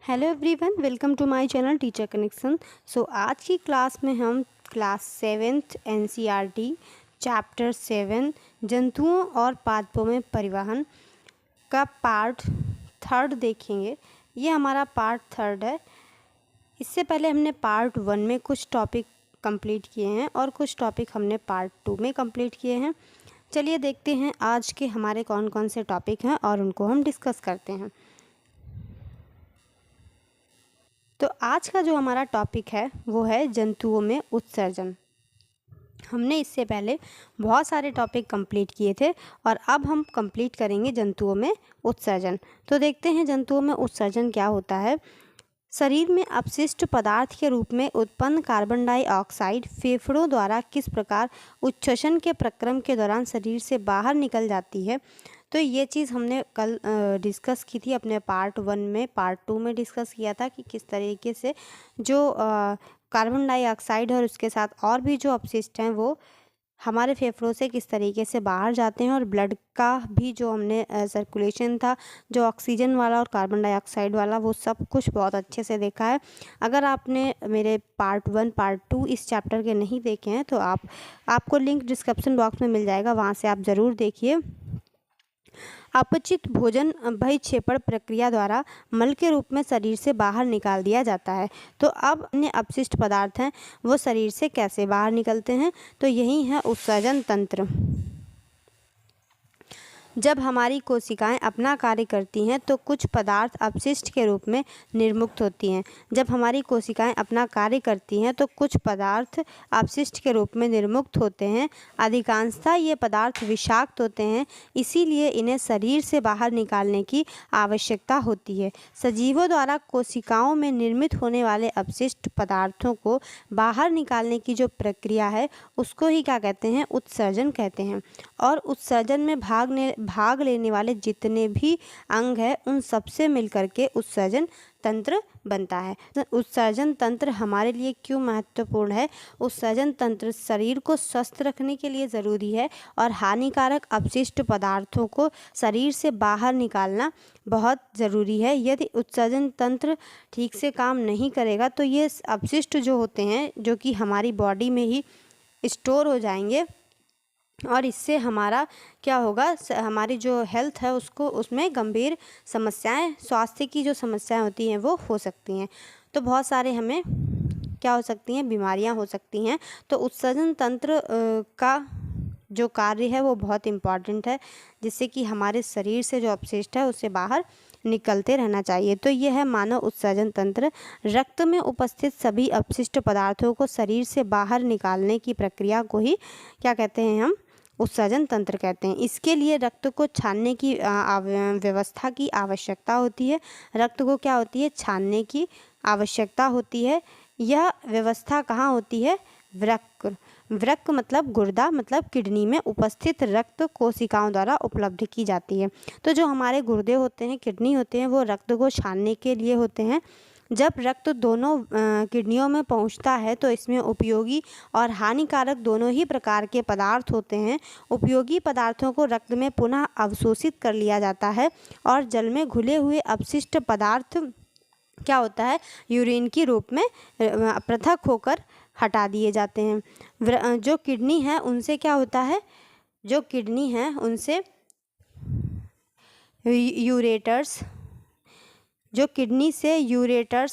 Hello everyone, welcome to my channel Teacher Connection. आज की class में हम क्लास 7th एनसीईआरटी चैप्टर 7 जंतुओं और पादपों में परिवहन का पार्ट 3 देखेंगे। ये हमारा पार्ट 3 है। इससे पहले हमने पार्ट 1 में कुछ टॉपिक कंप्लीट किए हैं और कुछ टॉपिक हमने पार्ट 2 में कंप्लीट किए हैं। चलिए देखते हैं आज के हमारे कौन कौन से टॉपिक हैं और उनको हम डिस्कस करते हैं। तो आज का जो हमारा टॉपिक है वो है जंतुओं में उत्सर्जन। हमने इससे पहले बहुत सारे टॉपिक कंप्लीट किए थे और अब हम कंप्लीट करेंगे जंतुओं में उत्सर्जन। तो देखते हैं जंतुओं में उत्सर्जन क्या होता है। शरीर में अपशिष्ट पदार्थ के रूप में उत्पन्न कार्बन डाइऑक्साइड फेफड़ों द्वारा किस प्रकार उच्छ्वसन के प्रक्रम के दौरान शरीर से बाहर निकल जाती है। तो ये चीज़ हमने कल डिस्कस की थी अपने पार्ट 1 में। पार्ट 2 में डिस्कस किया था कि किस तरीके से जो कार्बन डाइऑक्साइड और उसके साथ और भी जो अपशिष्ट हैं वो हमारे फेफड़ों से किस तरीके से बाहर जाते हैं, और ब्लड का भी जो हमने सर्कुलेशन था, जो ऑक्सीजन वाला और कार्बन डाइऑक्साइड वाला, वो सब कुछ बहुत अच्छे से देखा है। अगर आपने मेरे पार्ट 1 पार्ट 2 इस चैप्टर के नहीं देखे हैं तो आपको लिंक डिस्क्रिप्शन बॉक्स में मिल जाएगा, वहाँ से आप ज़रूर देखिए। अपचित भोजन बहिक्षेपण प्रक्रिया द्वारा मल के रूप में शरीर से बाहर निकाल दिया जाता है। तो अब अन्य अपशिष्ट पदार्थ हैं वो शरीर से कैसे बाहर निकलते हैं, तो यही है उत्सर्जन तंत्र। जब हमारी कोशिकाएं अपना कार्य करती हैं तो कुछ पदार्थ अपशिष्ट के रूप में निर्मुक्त होती हैं। जब हमारी कोशिकाएं अपना कार्य करती हैं तो कुछ पदार्थ अपशिष्ट के रूप में निर्मुक्त होते हैं। अधिकांशतः ये पदार्थ विषाक्त होते हैं, इसीलिए इन्हें शरीर से बाहर निकालने की आवश्यकता होती है। सजीवों द्वारा कोशिकाओं में निर्मित होने वाले अपशिष्ट पदार्थों को बाहर निकालने की जो प्रक्रिया है उसको ही क्या कहते हैं, उत्सर्जन कहते हैं। और उत्सर्जन में भाग लेने वाले जितने भी अंग हैं उन सबसे मिलकर के उत्सर्जन तंत्र बनता है। उत्सर्जन तंत्र हमारे लिए क्यों महत्वपूर्ण है? उत्सर्जन तंत्र शरीर को स्वस्थ रखने के लिए ज़रूरी है और हानिकारक अपशिष्ट पदार्थों को शरीर से बाहर निकालना बहुत ज़रूरी है। यदि उत्सर्जन तंत्र ठीक से काम नहीं करेगा तो ये अपशिष्ट जो होते हैं जो कि हमारी बॉडी में ही स्टोर हो जाएंगे और इससे हमारा क्या होगा, हमारी जो हेल्थ है उसमें गंभीर समस्याएं, स्वास्थ्य की जो समस्याएं होती हैं वो हो सकती हैं। तो बहुत सारे हमें क्या हो सकती हैं, बीमारियां हो सकती हैं। तो उत्सर्जन तंत्र का जो कार्य है वो बहुत इम्पॉर्टेंट है, जिससे कि हमारे शरीर से जो अपशिष्ट है उससे बाहर निकलते रहना चाहिए। तो यह है मानव उत्सर्जन तंत्र। रक्त में उपस्थित सभी अपशिष्ट पदार्थों को शरीर से बाहर निकालने की प्रक्रिया को ही क्या कहते हैं, हम उत्सर्जन तंत्र कहते हैं। इसके लिए रक्त को छानने की व्यवस्था की आवश्यकता होती है। रक्त को क्या होती है, छानने की आवश्यकता होती है। यह व्यवस्था कहाँ होती है, वृक्क मतलब गुर्दा मतलब किडनी में उपस्थित रक्त कोशिकाओं द्वारा उपलब्ध की जाती है। तो जो हमारे गुर्दे होते हैं, किडनी होते हैं, वो रक्त को छानने के लिए होते हैं। जब रक्त दोनों किडनियों में पहुंचता है तो इसमें उपयोगी और हानिकारक दोनों ही प्रकार के पदार्थ होते हैं। उपयोगी पदार्थों को रक्त में पुनः अवशोषित कर लिया जाता है और जल में घुले हुए अपशिष्ट पदार्थ क्या होता है, यूरिन के रूप में पृथक होकर हटा दिए जाते हैं। जो किडनी है उनसे क्या होता है, जो किडनी है उनसे यूरेटर्स, जो किडनी से यूरेटर्स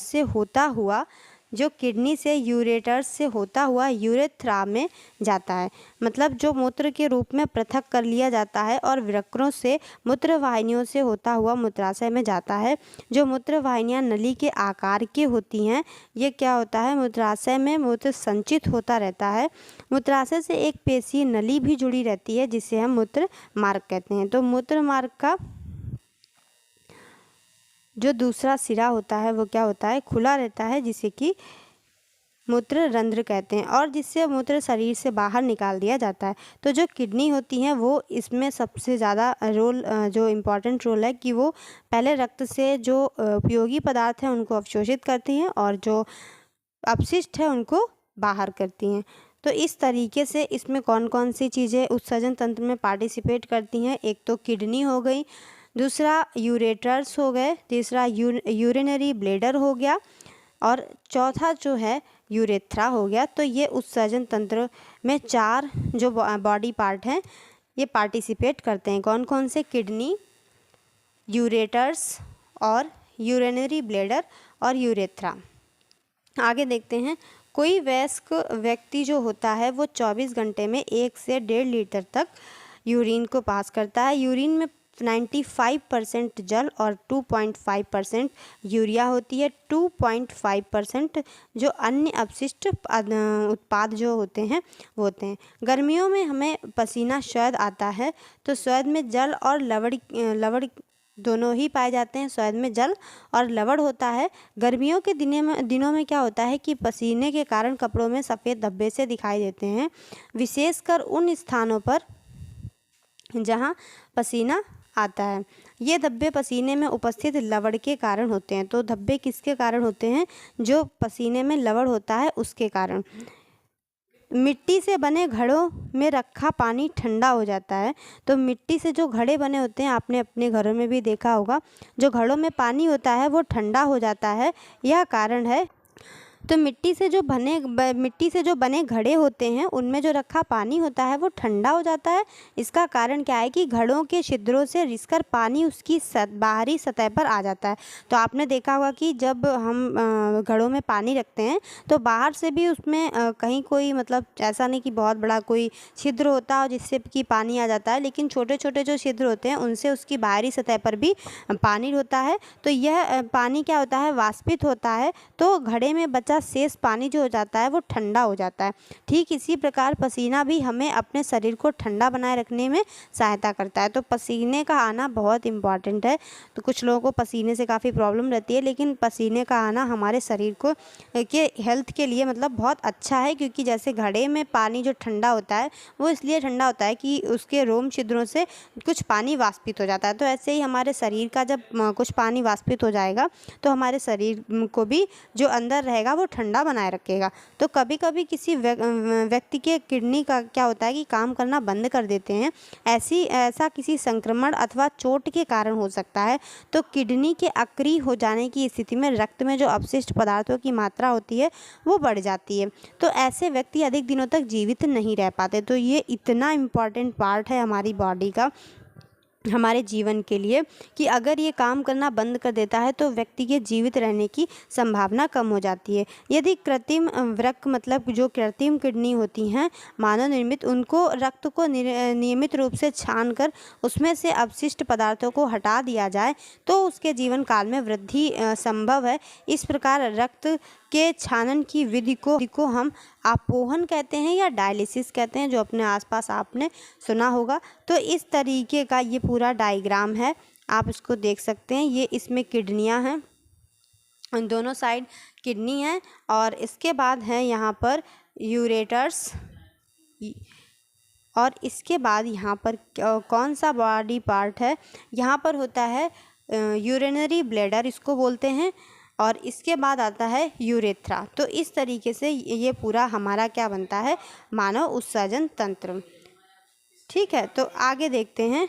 से होता हुआ यूरेथ्रा में जाता है। मतलब जो मूत्र के रूप में पृथक कर लिया जाता है और वृक्कों से मूत्र वाहिनियों से होता हुआ मूत्राशय में जाता है। जो मूत्र वाहिनियाँ नली के आकार की होती हैं, ये क्या होता है, मूत्राशय में मूत्र संचित होता रहता है। मूत्राशय से एक पेशीय नली भी जुड़ी रहती है जिसे हम मूत्र मार्ग कहते हैं। तो मूत्र मार्ग का जो दूसरा सिरा होता है वो क्या होता है, खुला रहता है, जिसे कि मूत्र रंध्र कहते हैं, और जिससे मूत्र शरीर से बाहर निकाल दिया जाता है। तो जो किडनी होती हैं वो इसमें सबसे ज़्यादा रोल, जो इम्पोर्टेंट रोल है कि वो पहले रक्त से जो उपयोगी पदार्थ हैं उनको अवशोषित करती हैं और जो अपशिष्ट है उनको बाहर करती हैं। तो इस तरीके से इसमें कौन कौन सी चीज़ें उत्सर्जन तंत्र में पार्टिसिपेट करती हैं, एक तो किडनी हो गई, दूसरा यूरेटर्स हो गए, तीसरा यूरिनरी ब्लैडर हो गया और चौथा जो है यूरेथ्रा हो गया। तो ये उत्सर्जन तंत्र में 4 जो बॉडी पार्ट हैं ये पार्टिसिपेट करते हैं। कौन कौन से? किडनी, यूरेटर्स और यूरिनरी ब्लैडर और यूरेथ्रा। आगे देखते हैं। कोई वयस्क व्यक्ति जो होता है वो 24 घंटे में 1 से 1.5 लीटर तक यूरिन को पास करता है। यूरिन में 95% जल और 2.5% यूरिया होती है। 2.5% जो अन्य अपशिष्ट उत्पाद जो होते हैं वो होते हैं। गर्मियों में हमें पसीना स्वेद आता है, तो स्वेद में जल और लवण दोनों ही पाए जाते हैं। स्वेद में जल और लवण होता है। गर्मियों के दिनों में क्या होता है कि पसीने के कारण कपड़ों में सफ़ेद धब्बे से दिखाई देते हैं, विशेषकर उन स्थानों पर जहां पसीना आता है। ये धब्बे पसीने में उपस्थित लवण के कारण होते हैं। तो धब्बे किसके कारण होते हैं? जो पसीने में लवण होता है उसके कारण। मिट्टी से बने घड़ों में रखा पानी ठंडा हो जाता है। तो मिट्टी से जो घड़े बने होते हैं, आपने अपने घरों में भी देखा होगा, जो घड़ों में पानी होता है वो ठंडा हो जाता है। यह कारण है। तो मिट्टी से जो बने घड़े होते हैं उनमें जो रखा पानी होता है वो ठंडा हो जाता है। इसका कारण क्या है कि घड़ों के छिद्रों से रिसकर पानी उसकी बाहरी सतह पर आ जाता है। तो आपने देखा होगा कि जब हम घड़ों में पानी रखते हैं तो बाहर से भी उसमें कहीं कोई मतलब ऐसा नहीं कि बहुत बड़ा कोई छिद्र होता है जिससे कि पानी आ जाता है, लेकिन छोटे छोटे जो छिद्र होते हैं उनसे उसकी बाहरी सतह पर भी पानी होता है। तो यह पानी क्या होता है? वाष्पित होता है। तो घड़े में बचा शेष पानी जो हो जाता है वो ठंडा हो जाता है। ठीक इसी प्रकार पसीना भी हमें अपने शरीर को ठंडा बनाए रखने में सहायता करता है। तो पसीने का आना बहुत इम्पॉर्टेंट है। तो कुछ लोगों को पसीने से काफ़ी प्रॉब्लम रहती है, लेकिन पसीने का आना हमारे शरीर को के हेल्थ के लिए मतलब बहुत अच्छा है, क्योंकि जैसे घड़े में पानी जो ठंडा होता है वो इसलिए ठंडा होता है कि उसके रोम छिद्रों से कुछ पानी वाष्पित हो जाता है। तो ऐसे ही हमारे शरीर का जब कुछ पानी वाष्पित हो जाएगा तो हमारे शरीर को भी जो अंदर रहेगा वो ठंडा बनाए रखेगा। तो कभी कभी किसी व्यक्ति के किडनी का क्या होता है कि काम करना बंद कर देते हैं। ऐसा किसी संक्रमण अथवा चोट के कारण हो सकता है। तो किडनी के अक्रिय हो जाने की स्थिति में रक्त में जो अपशिष्ट पदार्थों की मात्रा होती है वो बढ़ जाती है। तो ऐसे व्यक्ति अधिक दिनों तक जीवित नहीं रह पाते। तो ये इतना इम्पॉर्टेंट पार्ट है हमारी बॉडी का, हमारे जीवन के लिए, कि अगर ये काम करना बंद कर देता है तो व्यक्ति के जीवित रहने की संभावना कम हो जाती है। यदि कृत्रिम वृक्क मतलब जो कृत्रिम किडनी होती हैं मानव निर्मित, उनको रक्त को नियमित रूप से छानकर उसमें से अपशिष्ट पदार्थों को हटा दिया जाए तो उसके जीवन काल में वृद्धि संभव है। इस प्रकार रक्त के छानन की विधि को हम आपोहन कहते हैं या डायलिसिस कहते हैं, जो अपने आसपास आपने सुना होगा। तो इस तरीके का ये पूरा डायग्राम है, आप इसको देख सकते हैं। ये इसमें किडनियां हैं, दोनों साइड किडनी है, और इसके बाद है यहाँ पर यूरेटर्स, और इसके बाद यहाँ पर कौन सा बॉडी पार्ट है? यहाँ पर होता है यूरिनरी ब्लैडर, इसको बोलते हैं, और इसके बाद आता है यूरेथ्रा। तो इस तरीके से ये पूरा हमारा क्या बनता है? मानव उत्सर्जन तंत्र। ठीक है, तो आगे देखते हैं।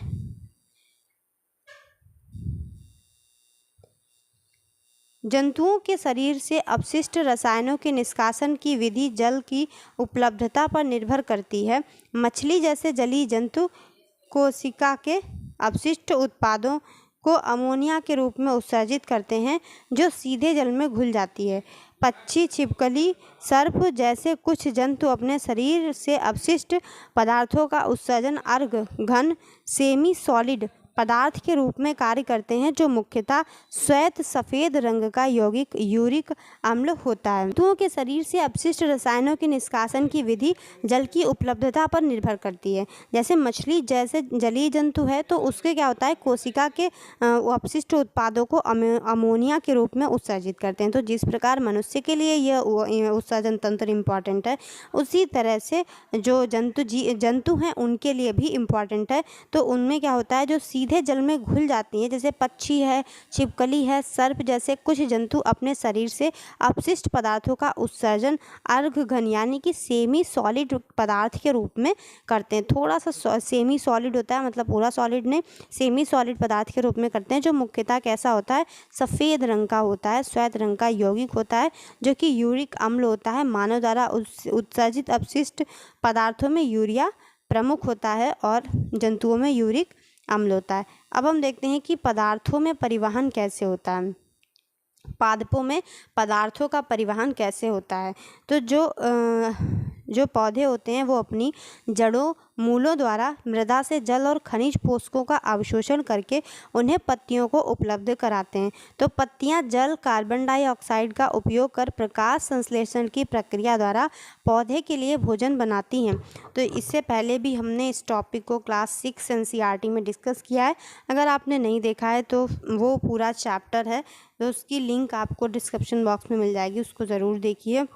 जंतुओं के शरीर से अपशिष्ट रसायनों के निष्कासन की विधि जल की उपलब्धता पर निर्भर करती है। मछली जैसे जलीय जंतु कोशिका के अपशिष्ट उत्पादों को अमोनिया के रूप में उत्सर्जित करते हैं, जो सीधे जल में घुल जाती है। पक्षी, छिपकली, सर्प जैसे कुछ जंतु अपने शरीर से अपशिष्ट पदार्थों का उत्सर्जन अर्घ घन सेमी सॉलिड पदार्थ के रूप में कार्य करते हैं, जो मुख्यतः श्वेत सफ़ेद रंग का यौगिक यूरिक अम्ल होता है। जंतुओं के शरीर से अपशिष्ट रसायनों के निष्कासन की विधि जल की उपलब्धता पर निर्भर करती है। जैसे मछली जैसे जलीय जंतु है तो उसके क्या होता है, कोशिका के अपशिष्ट उत्पादों को अमोनिया के रूप में उत्सर्जित करते हैं। तो जिस प्रकार मनुष्य के लिए यह उत्सर्जन तंत्र इम्पॉर्टेंट है, उसी तरह से जो जंतु हैं उनके लिए भी इम्पॉर्टेंट है। तो उनमें क्या होता है, जो सीधे सीधे जल में घुल जाती हैं, जैसे पक्षी है, छिपकली है, सर्प जैसे कुछ जंतु अपने शरीर से अपशिष्ट पदार्थों का उत्सर्जन अर्घ घन यानी कि सेमी सॉलिड पदार्थ के रूप में करते हैं। थोड़ा सा सेमी सॉलिड होता है, मतलब पूरा सॉलिड नहीं, सेमी सॉलिड पदार्थ के रूप में करते हैं, जो मुख्यतः कैसा होता है, सफ़ेद रंग का होता है, श्वेत रंग का यौगिक होता है, जो कि यूरिक अम्ल होता है। मानव द्वारा उत्सर्जित अपशिष्ट पदार्थों में यूरिया प्रमुख होता है और जंतुओं में यूरिक अम्ल होता है। अब हम देखते हैं कि पदार्थों में परिवहन कैसे होता है, पादपों में पदार्थों का परिवहन कैसे होता है। तो जो पौधे होते हैं वो अपनी जड़ों, मूलों द्वारा मृदा से जल और खनिज पोषकों का अवशोषण करके उन्हें पत्तियों को उपलब्ध कराते हैं। तो पत्तियां जल, कार्बन डाइऑक्साइड का उपयोग कर प्रकाश संश्लेषण की प्रक्रिया द्वारा पौधे के लिए भोजन बनाती हैं। तो इससे पहले भी हमने इस टॉपिक को क्लास 6 एनसीईआरटी में डिस्कस किया है। अगर आपने नहीं देखा है तो वो पूरा चैप्टर है, तो उसकी लिंक आपको डिस्क्रिप्शन बॉक्स में मिल जाएगी, उसको ज़रूर देखिए।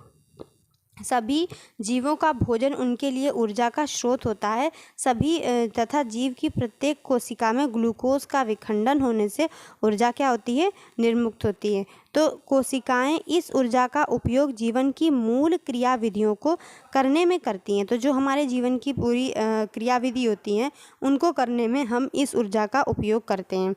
सभी जीवों का भोजन उनके लिए ऊर्जा का स्रोत होता है। सभी तथा जीव की प्रत्येक कोशिका में ग्लूकोज का विखंडन होने से ऊर्जा क्या होती है, निर्मुक्त होती है। तो कोशिकाएं इस ऊर्जा का उपयोग जीवन की मूल क्रियाविधियों को करने में करती हैं। तो जो हमारे जीवन की पूरी क्रियाविधि होती हैं उनको करने में हम इस ऊर्जा का उपयोग करते हैं।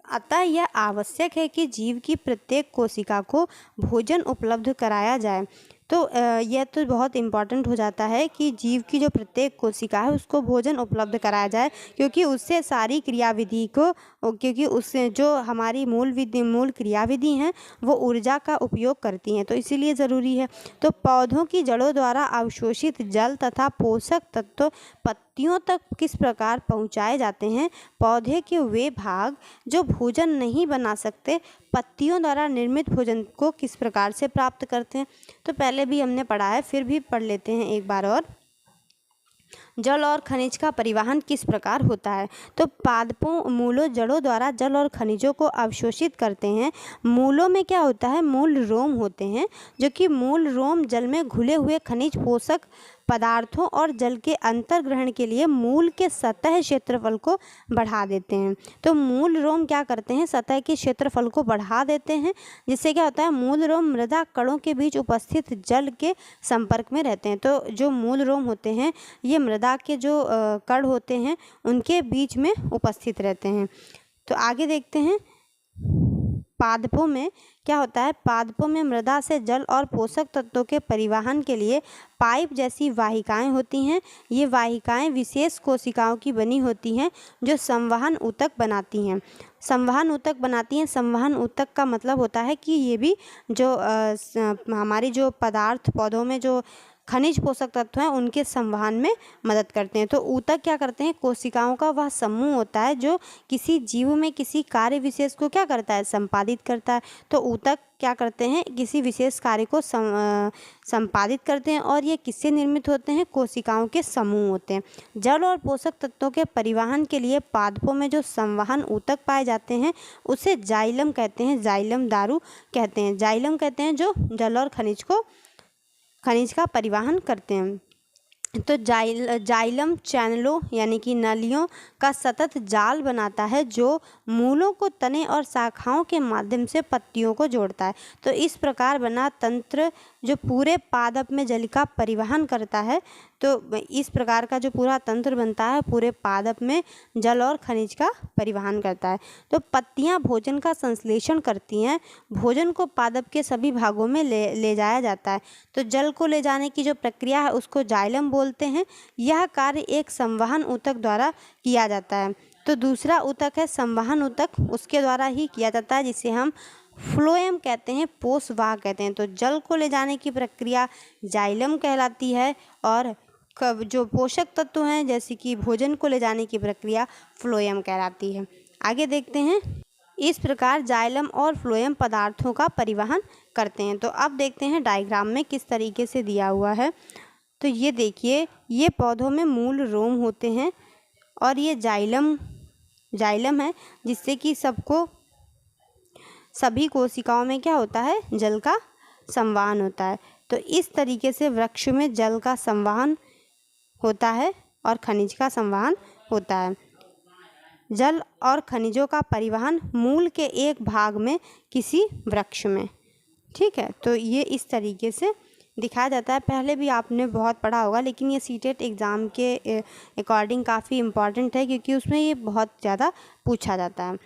अतः यह आवश्यक है कि जीव की प्रत्येक कोशिका को भोजन उपलब्ध कराया जाए। तो यह तो बहुत इम्पॉर्टेंट हो जाता है कि जीव की जो प्रत्येक कोशिका है उसको भोजन उपलब्ध कराया जाए, क्योंकि उससे सारी क्रियाविधि को, क्योंकि उससे जो हमारी मूल क्रियाविधि हैं वो ऊर्जा का उपयोग करती हैं, तो इसीलिए ज़रूरी है। तो पौधों की जड़ों द्वारा अवशोषित जल तथा पोषक तत्व पत्तियों तक किस प्रकार पहुँचाए जाते हैं। पौधे के वे भाग जो भोजन नहीं बना सकते पत्तियों द्वारा निर्मित भोजन को किस प्रकार से प्राप्त करते हैं। तो पहले भी हमने पढ़ा है, फिर भी पढ़ लेते हैं एक बार और। जल और खनिज का परिवहन किस प्रकार होता है। तो पादपों मूलों जड़ों द्वारा जल और खनिजों को अवशोषित करते हैं। मूलों में क्या होता है, मूल रोम होते हैं, जो कि मूल रोम जल में घुले हुए खनिज पोषक पदार्थों और जल के अंतर्ग्रहण के लिए मूल के सतह क्षेत्रफल को बढ़ा देते हैं। तो मूल रोम क्या करते हैं, सतह के क्षेत्रफल को बढ़ा देते हैं, जिससे क्या होता है, मूल रोम मृदा कणों के बीच उपस्थित जल के संपर्क में रहते हैं। तो जो मूल रोम होते हैं ये मृदा के जो कण होते हैं उनके बीच में उपस्थित रहते हैं। तो आगे देखते हैं, पादपों में क्या होता है, पादपों में मृदा से जल और पोषक तत्वों के परिवहन के लिए पाइप जैसी वाहिकाएं होती हैं। ये वाहिकाएं विशेष कोशिकाओं की बनी होती हैं जो संवहन ऊतक बनाती हैं। संवहन ऊतक बनाती हैं। संवहन ऊतक का मतलब होता है कि ये भी जो हमारी जो पदार्थ पौधों में जो खनिज पोषक तत्व हैं उनके संवहन में मदद करते हैं। तो ऊतक क्या करते हैं, कोशिकाओं का वह समूह होता है जो किसी जीव में किसी कार्य विशेष को क्या करता है, संपादित करता है। तो ऊतक क्या करते हैं, किसी विशेष कार्य को संपादित करते हैं, और ये किससे निर्मित होते हैं, कोशिकाओं के समूह होते हैं। जल और पोषक तत्वों के परिवहन के लिए पादपों में जो संवहन ऊतक पाए जाते हैं उसे जाइलम कहते हैं, जाइलम दारू कहते हैं। जाइलम कहते हैं जो जल और खनिज का परिवहन करते हैं। तो जाइलम चैनलों यानी कि नलियों का सतत जाल बनाता है जो मूलों को तने और शाखाओं के माध्यम से पत्तियों को जोड़ता है। तो इस प्रकार बना तंत्र जो पूरे पादप में जल का परिवहन करता है। तो इस प्रकार का जो पूरा तंत्र बनता है पूरे पादप में जल और खनिज का परिवहन करता है। तो पत्तियां भोजन का संश्लेषण करती हैं। भोजन को पादप के सभी भागों में ले जाया जाता है। तो जल को ले जाने की जो प्रक्रिया है उसको जाइलम बोलते हैं। यह कार्य एक संवहन ऊतक द्वारा किया जाता है। तो दूसरा ऊतक है संवहन ऊतक, उसके द्वारा ही किया जाता है, जिसे हम फ्लोएम कहते हैं, पोषवाह कहते हैं। तो जल को ले जाने की प्रक्रिया जाइलम कहलाती है, और जो पोषक तत्व हैं जैसे कि भोजन को ले जाने की प्रक्रिया फ्लोएम कहलाती है। आगे देखते हैं, इस प्रकार जाइलम और फ्लोएम पदार्थों का परिवहन करते हैं। तो अब देखते हैं डायग्राम में किस तरीके से दिया हुआ है। तो ये देखिए, ये पौधों में मूल रोम होते हैं और ये जाइलम है, जिससे कि सभी कोशिकाओं में क्या होता है, जल का संवहन होता है। तो इस तरीके से वृक्ष में जल का संवहन होता है और खनिज का संवहन होता है। जल और खनिजों का परिवहन मूल के एक भाग में किसी वृक्ष में। ठीक है, तो ये इस तरीके से दिखाया जाता है। पहले भी आपने बहुत पढ़ा होगा, लेकिन ये सीटेट एग्ज़ाम के अकॉर्डिंग काफ़ी इम्पॉर्टेंट है, क्योंकि उसमें ये बहुत ज़्यादा पूछा जाता है।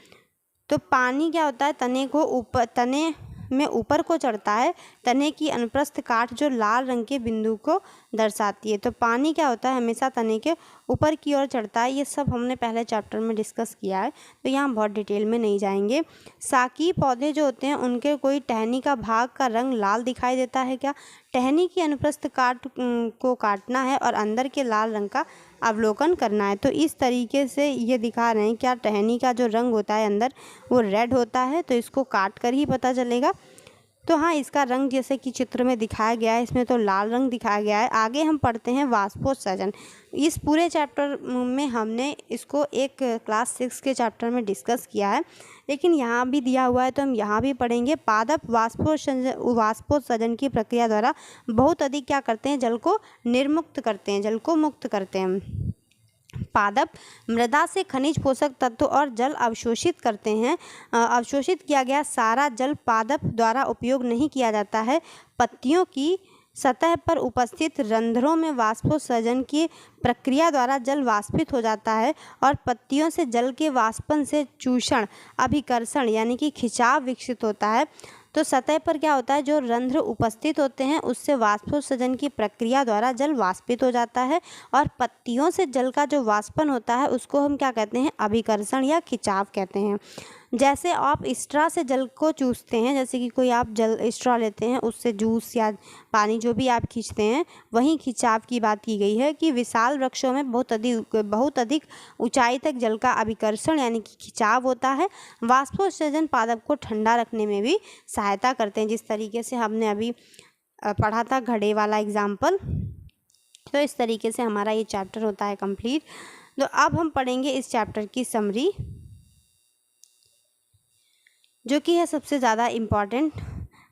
तो पानी क्या होता है, तने में ऊपर को चढ़ता है। तने की अनुप्रस्थ काट जो लाल रंग के बिंदु को दर्शाती है। तो पानी क्या होता है, हमेशा तने के ऊपर की ओर चढ़ता है। ये सब हमने पहले चैप्टर में डिस्कस किया है, तो यहाँ बहुत डिटेल में नहीं जाएंगे। साकी पौधे जो होते हैं उनके कोई टहनी का भाग का रंग लाल दिखाई देता है क्या? टहनी की अनुप्रस्थ काट को काटना है और अंदर के लाल रंग का अवलोकन करना है। तो इस तरीके से ये दिखा रहे हैं, क्या टहनी का जो रंग होता है अंदर वो रेड होता है, तो इसको काट कर ही पता चलेगा। तो हाँ, इसका रंग जैसे कि चित्र में दिखाया गया है, इसमें तो लाल रंग दिखाया गया है। आगे हम पढ़ते हैं वाष्पोत्सर्जन। इस पूरे चैप्टर में हमने इसको एक क्लास 6 के चैप्टर में डिस्कस किया है, लेकिन यहाँ भी दिया हुआ है तो हम यहाँ भी पढ़ेंगे। पादप वाष्पोत्सर्जन की प्रक्रिया द्वारा बहुत अधिक क्या करते हैं, जल को निर्मुक्त करते हैं, जल को मुक्त करते हैं। पादप मृदा से खनिज पोषक तत्व और जल अवशोषित करते हैं। अवशोषित किया गया सारा जल पादप द्वारा उपयोग नहीं किया जाता है। पत्तियों की सतह पर उपस्थित रंध्रों में वाष्पोत्सर्जन की प्रक्रिया द्वारा जल वाष्पित हो जाता है और पत्तियों से जल के वाष्पन से चूषण, अभिकर्षण यानी कि खिंचाव विकसित होता है। तो सतह पर क्या होता है, जो रंध्र उपस्थित होते हैं उससे वाष्पोत्सर्जन की प्रक्रिया द्वारा जल वाष्पित हो जाता है और पत्तियों से जल का जो वाष्पन होता है उसको हम क्या कहते हैं, अभिकर्षण या खिंचाव कहते हैं। जैसे आप स्ट्रा से जल को चूसते हैं, जैसे कि कोई आप जल स्ट्रा लेते हैं उससे जूस या पानी जो भी आप खींचते हैं, वहीं खिंचाव की बात की गई है कि विशाल वृक्षों में बहुत अधिक ऊंचाई तक जल का अभिकर्षण यानी कि खिंचाव होता है। वाष्पोत्सर्जन पादप को ठंडा रखने में भी सहायता करते हैं, जिस तरीके से हमने अभी पढ़ा था घड़े वाला एग्जाम्पल। तो इस तरीके से हमारा ये चैप्टर होता है कंप्लीट। तो अब हम पढ़ेंगे इस चैप्टर की समरी, जो कि है सबसे ज़्यादा इम्पॉर्टेंट।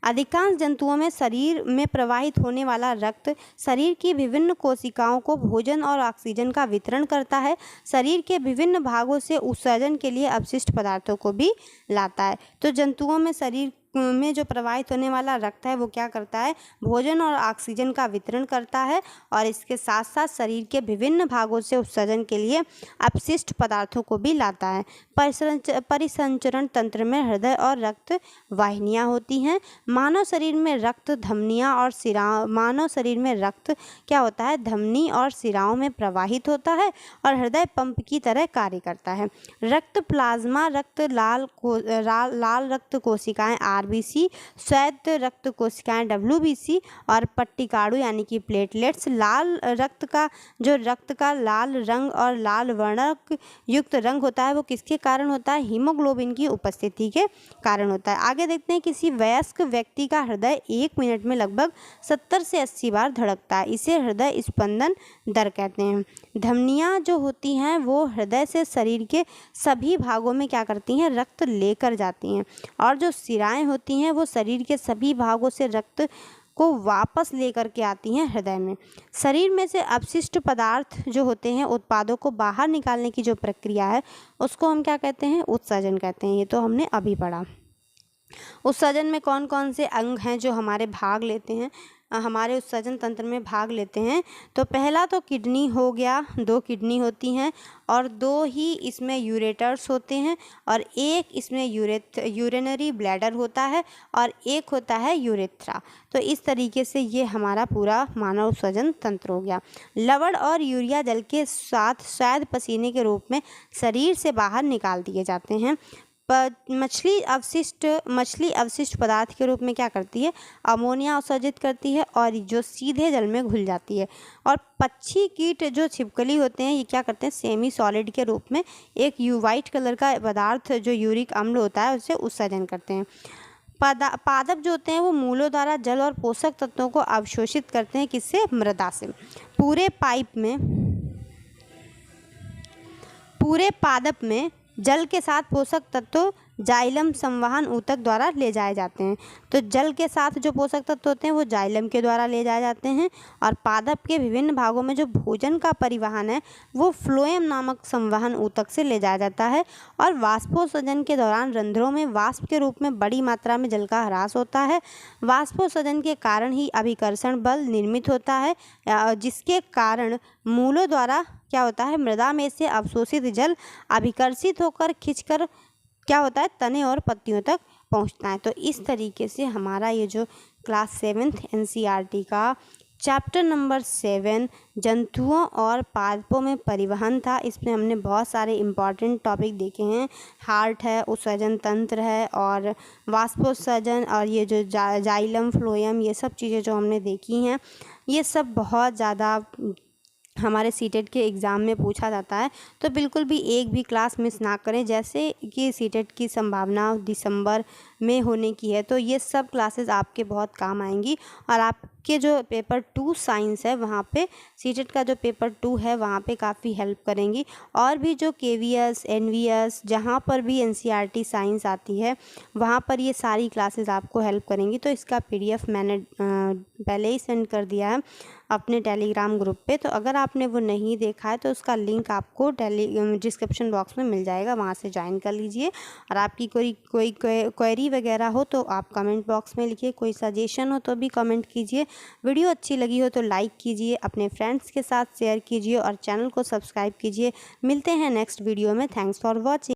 अधिकांश जंतुओं में शरीर में प्रवाहित होने वाला रक्त शरीर की विभिन्न कोशिकाओं को भोजन और ऑक्सीजन का वितरण करता है। शरीर के विभिन्न भागों से उत्सर्जन के लिए अपशिष्ट पदार्थों को भी लाता है। तो जंतुओं में शरीर में जो प्रवाहित होने वाला रक्त है वो क्या करता है, भोजन और ऑक्सीजन का वितरण करता है और इसके साथ साथ शरीर के विभिन्न भागों से उत्सर्जन के लिए अपशिष्ट पदार्थों को भी लाता है। परिसंचरण तंत्र में हृदय और रक्त वाहिनियाँ होती हैं। मानव शरीर में रक्त धमनियाँ और सिराओं मानव शरीर में रक्त क्या होता है, धमनी और सिराओं में प्रवाहित होता है और हृदय पंप की तरह कार्य करता है। रक्त प्लाज्मा रक्त लाल रक्त कोशिकाएं आरबीसी, श्वेत रक्त कोशिकाएं डब्ल्यूबीसी और पट्टिकाणु यानी कि प्लेटलेट्स। लाल रक्त का लाल रंग और लाल वर्णक युक्त रंग होता है वो किसके कारण होता है, हीमोग्लोबिन की उपस्थिति के कारण होता है। आगे देखते हैं, किसी वयस्क व्यक्ति का हृदय 1 मिनट में लगभग 70 से 80 बार धड़कता है, इसे हृदय स्पंदन दर कहते हैं। धमनियाँ जो होती हैं वो हृदय से शरीर के सभी भागों में क्या करती हैं, रक्त लेकर जाती हैं और जो सिराएं होती हैं वो शरीर के सभी भागों से रक्त को वापस लेकर के आती हैं हृदय में। शरीर में से अपशिष्ट पदार्थ जो होते हैं, उत्पादों को बाहर निकालने की जो प्रक्रिया है उसको हम क्या कहते हैं, उत्सर्जन कहते हैं। ये तो हमने अभी पढ़ा। उत्सर्जन में कौन कौन से अंग हैं जो हमारे भाग लेते हैं, हमारे उत्सर्जन तंत्र में भाग लेते हैं। तो पहला तो किडनी हो गया, 2 किडनी होती हैं और 2 ही इसमें यूरेटर्स होते हैं और एक इसमें यूरिनरी ब्लैडर होता है और एक होता है यूरेथ्रा। तो इस तरीके से ये हमारा पूरा मानव उत्सर्जन तंत्र हो गया। लवण और यूरिया जल के साथ शायद पसीने के रूप में शरीर से बाहर निकाल दिए जाते हैं। मछली अवशिष्ट पदार्थ के रूप में क्या करती है, अमोनिया उत्सर्जित करती है और जो सीधे जल में घुल जाती है। और पक्षी कीट जो छिपकली होते हैं ये क्या करते हैं, सेमी सॉलिड के रूप में एक वाइट कलर का पदार्थ जो यूरिक अम्ल होता है उससे उत्सर्जन करते हैं। पादप जो होते हैं वो मूलों द्वारा जल और पोषक तत्वों को अवशोषित करते हैं, किससे, मृदा से। पूरे पादप में जल के साथ पोषक तत्व जाइलम संवहन ऊतक द्वारा ले जाए जाते हैं। तो जल के साथ जो पोषक तत्व होते हैं वो जाइलम के द्वारा ले जाए जाते हैं, और पादप के विभिन्न भागों में जो भोजन का परिवहन है वो फ्लोएम नामक संवहन ऊतक से ले जाया जाता है। और वाष्पोत्सर्जन के दौरान रंध्रों में वाष्प के रूप में बड़ी मात्रा में जल का ह्रास होता है। वाष्पोत्सर्जन के कारण ही अभिकर्षण बल निर्मित होता है, जिसके कारण मूलों द्वारा क्या होता है, मृदा में से अवशोषित जल अभिकर्षित होकर खिंचकर क्या होता है, तने और पत्तियों तक पहुंचता है। तो इस तरीके से हमारा ये जो क्लास 7th NCERT का चैप्टर नंबर 7 जंतुओं और पादपों में परिवहन था। इसमें हमने बहुत सारे इम्पॉर्टेंट टॉपिक देखे हैं। हार्ट है, उत्सर्जन तंत्र है, और वाष्पोत्सर्जन, और ये जो जाइलम फ्लोएम, ये सब चीज़ें जो हमने देखी हैं ये सब बहुत ज़्यादा हमारे सीटेट के एग्ज़ाम में पूछा जाता है। तो बिल्कुल भी एक भी क्लास मिस ना करें। जैसे कि सीटेट की संभावना दिसंबर में होने की है, तो ये सब क्लासेस आपके बहुत काम आएंगी। और आपके जो पेपर 2 साइंस है वहाँ पे, सीटेट का जो पेपर 2 है वहाँ पे काफ़ी हेल्प करेंगी। और भी जो KVS NVS जहाँ पर भी NCERT साइंस आती है वहाँ पर ये सारी क्लासेस आपको हेल्प करेंगी। तो इसका PDF मैंने पहले ही सेंड कर दिया है अपने टेलीग्राम ग्रुप पे। तो अगर आपने वो नहीं देखा है तो उसका लिंक आपको डिस्क्रिप्शन बॉक्स में मिल जाएगा, वहाँ से ज्वाइन कर लीजिए। और आपकी कोई क्वेरी वगैरह हो तो आप कमेंट बॉक्स में लिखिए, कोई सजेशन हो तो भी कमेंट कीजिए। वीडियो अच्छी लगी हो तो लाइक कीजिए, अपने फ्रेंड्स के साथ शेयर कीजिए और चैनल को सब्सक्राइब कीजिए। मिलते हैं नेक्स्ट वीडियो में। Thanks for watching.